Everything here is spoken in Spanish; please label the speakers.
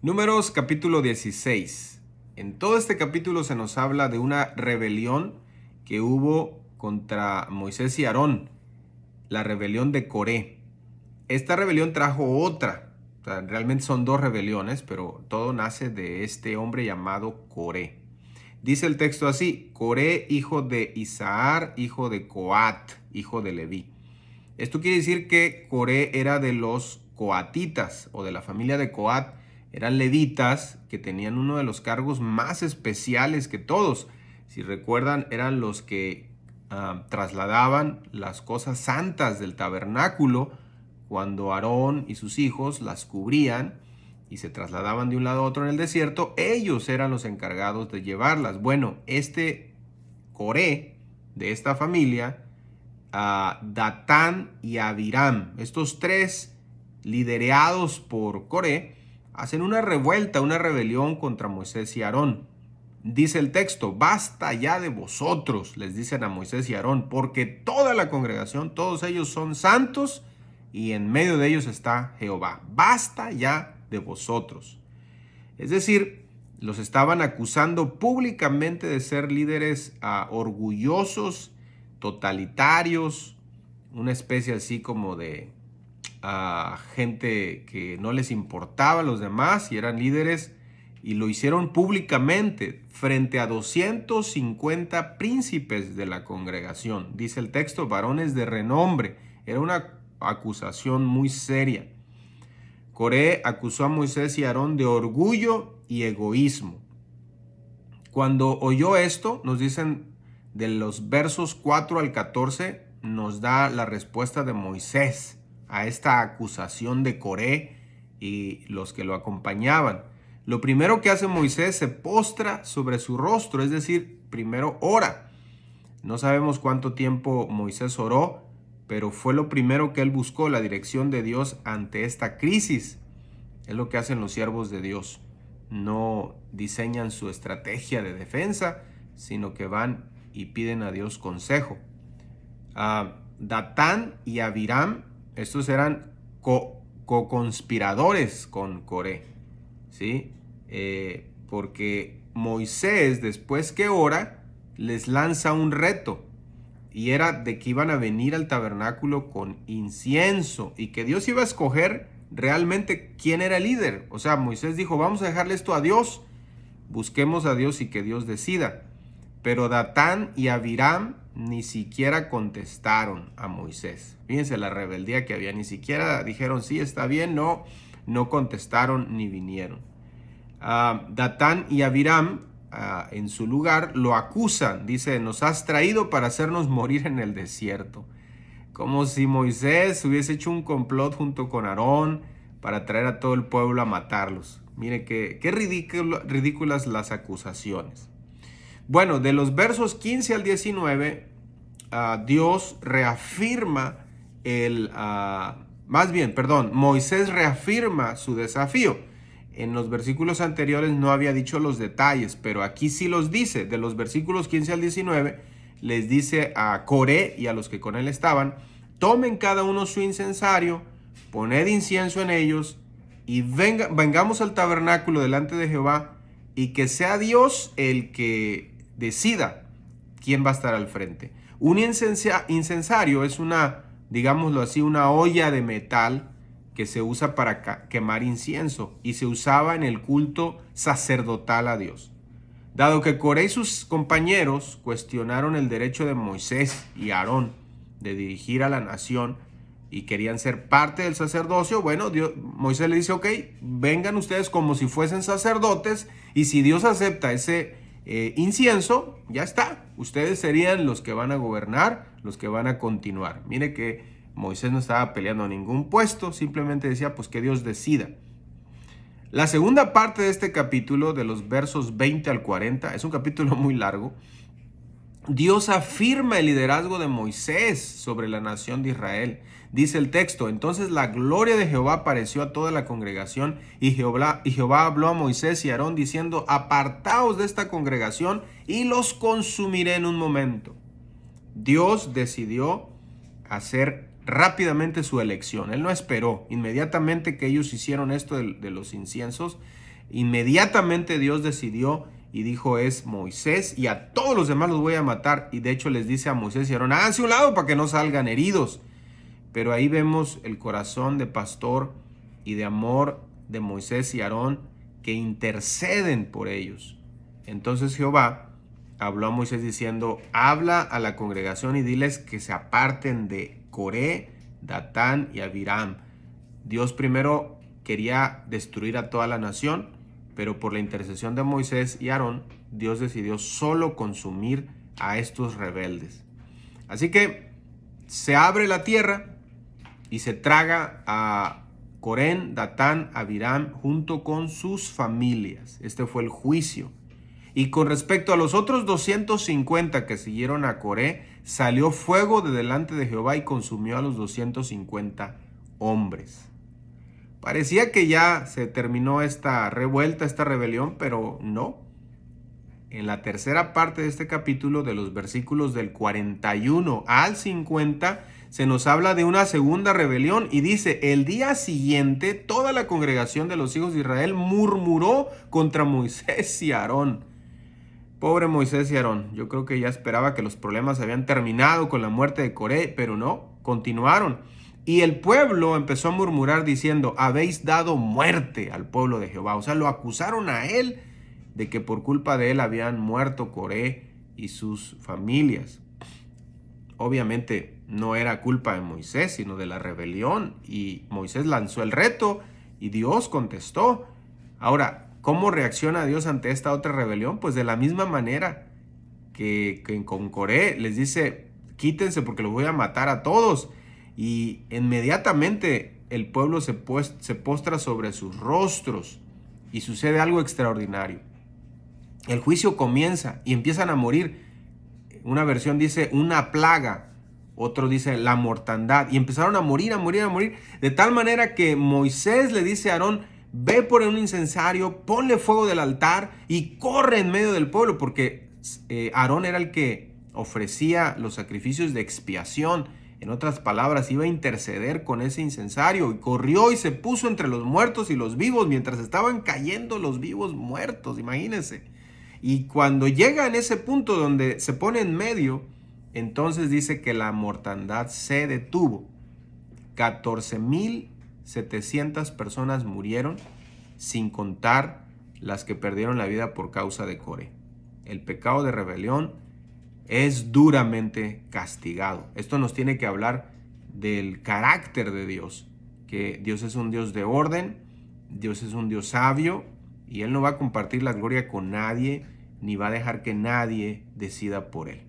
Speaker 1: Números capítulo 16. En todo este capítulo se nos habla de una rebelión que hubo contra Moisés y Aarón, la rebelión de Coré. Esta rebelión trajo otra, o sea, realmente son dos rebeliones, pero todo nace de este hombre llamado Coré. Dice el texto así: Coré, hijo de Isahar, hijo de Coat, hijo de Leví. Esto quiere decir que Coré era de los coatitas o de la familia de Coat. Eran levitas que tenían uno de los cargos más especiales que todos. Si recuerdan, eran los que trasladaban las cosas santas del tabernáculo cuando Aarón y sus hijos las cubrían y se trasladaban de un lado a otro en el desierto. Ellos eran los encargados de llevarlas. Bueno, este Coré de esta familia, a Datán y Abiram, estos tres liderados por Coré, hacen una revuelta, una rebelión contra Moisés y Aarón. Dice el texto: basta ya de vosotros, les dicen a Moisés y Aarón, porque toda la congregación, todos ellos son santos y en medio de ellos está Jehová. Basta ya de vosotros. Es decir, los estaban acusando públicamente de ser líderes orgullosos, totalitarios, una especie así como de gente que no les importaba a los demás y eran líderes, y lo hicieron públicamente frente a 250 príncipes de la congregación. Dice el texto: varones de renombre. Era una acusación muy seria. Coré acusó a Moisés y Aarón de orgullo y egoísmo. Cuando oyó esto, nos dicen de los versos 4 al 14, nos da la respuesta de Moisés a esta acusación de Coré y los que lo acompañaban. Lo primero que hace Moisés, se postra sobre su rostro, es decir, primero ora. No sabemos cuánto tiempo Moisés oró, pero fue lo primero que él buscó, la dirección de Dios ante esta crisis. Es lo que hacen los siervos de Dios. No diseñan su estrategia de defensa, sino que van y piden a Dios consejo. Datán y Abiram, estos eran co-conspiradores con Coré, ¿sí? Porque Moisés, después que ora, les lanza un reto, y era de que iban a venir al tabernáculo con incienso y que Dios iba a escoger realmente quién era el líder. O sea, Moisés dijo: vamos a dejarle esto a Dios, busquemos a Dios y que Dios decida. Pero Datán y Abiram ni siquiera contestaron a Moisés. Fíjense la rebeldía que había, ni siquiera dijeron sí, está bien, no contestaron ni vinieron. Datán y Abiram, en su lugar, lo acusan. Dice: nos has traído para hacernos morir en el desierto. Como si Moisés hubiese hecho un complot junto con Aarón para traer a todo el pueblo a matarlos. Mire qué ridículas las acusaciones. Bueno, de los versos 15 al 19, Dios reafirma Moisés reafirma su desafío. En los versículos anteriores no había dicho los detalles, pero aquí sí los dice. De los versículos 15 al 19, les dice a Coré y a los que con él estaban: tomen cada uno su incensario, poned incienso en ellos, y vengamos al tabernáculo delante de Jehová, y que sea Dios el que decida quién va a estar al frente. Un incensario es digámoslo así, una olla de metal que se usa para quemar incienso, y se usaba en el culto sacerdotal a Dios. Dado que Coré y sus compañeros cuestionaron el derecho de Moisés y Aarón de dirigir a la nación y querían ser parte del sacerdocio, bueno, Moisés le dice: ok, vengan ustedes como si fuesen sacerdotes, y si Dios acepta ese incienso, ya está, ustedes serían los que van a gobernar, los que van a continuar. Mire que Moisés no estaba peleando ningún puesto, simplemente decía pues que Dios decida. La segunda parte de este capítulo, de los versos 20 al 40, es un capítulo muy largo. Dios afirma el liderazgo de Moisés sobre la nación de Israel. Dice el texto: entonces la gloria de Jehová apareció a toda la congregación, y Jehová habló a Moisés y a Aarón diciendo: apartaos de esta congregación y los consumiré en un momento. Dios decidió hacer rápidamente su elección. Él no esperó. Inmediatamente que ellos hicieron esto de los inciensos, Inmediatamente Dios decidió y dijo: es Moisés, y a todos los demás los voy a matar. Y de hecho les dice a Moisés y Aarón: háganse a un lado para que no salgan heridos. Pero ahí vemos el corazón de pastor y de amor de Moisés y Aarón, que interceden por ellos. Entonces Jehová habló a Moisés diciendo: habla a la congregación y diles que se aparten de Coré, Datán y Abiram. Dios primero quería destruir a toda la nación, pero por la intercesión de Moisés y Aarón, Dios decidió solo consumir a estos rebeldes. Así que se abre la tierra y se traga a Corén, Datán, Abiram junto con sus familias. Este fue el juicio. Y con respecto a los otros 250 que siguieron a Coré, salió fuego de delante de Jehová y consumió a los 250 hombres. Parecía que ya se terminó esta revuelta, esta rebelión, pero no. En la tercera parte de este capítulo, de los versículos del 41 al 50, se nos habla de una segunda rebelión y dice: el día siguiente toda la congregación de los hijos de Israel murmuró contra Moisés y Aarón. Pobre Moisés y Aarón, yo creo que ya esperaba que los problemas habían terminado con la muerte de Coré, pero no, continuaron. Y el pueblo empezó a murmurar diciendo: habéis dado muerte al pueblo de Jehová. O sea, lo acusaron a él de que por culpa de él habían muerto Coré y sus familias. Obviamente no era culpa de Moisés, sino de la rebelión. Y Moisés lanzó el reto y Dios contestó. Ahora, ¿cómo reacciona Dios ante esta otra rebelión? Pues de la misma manera que con Coré les dice: quítense porque los voy a matar a todos. Y inmediatamente el pueblo se postra sobre sus rostros y sucede algo extraordinario. El juicio comienza y empiezan a morir. Una versión dice una plaga, otro dice la mortandad, y empezaron a morir, de tal manera que Moisés le dice a Aarón: ve por un incensario, ponle fuego del altar y corre en medio del pueblo, porque Aarón era el que ofrecía los sacrificios de expiación. En otras palabras, iba a interceder con ese incensario, y corrió y se puso entre los muertos y los vivos mientras estaban cayendo los vivos muertos, imagínense. Y cuando llega en ese punto donde se pone en medio, entonces dice que la mortandad se detuvo. 14,700 personas murieron, sin contar las que perdieron la vida por causa de Coré. El pecado de rebelión es duramente castigado. Esto nos tiene que hablar del carácter de Dios, que Dios es un Dios de orden, Dios es un Dios sabio, y Él no va a compartir la gloria con nadie, ni va a dejar que nadie decida por Él.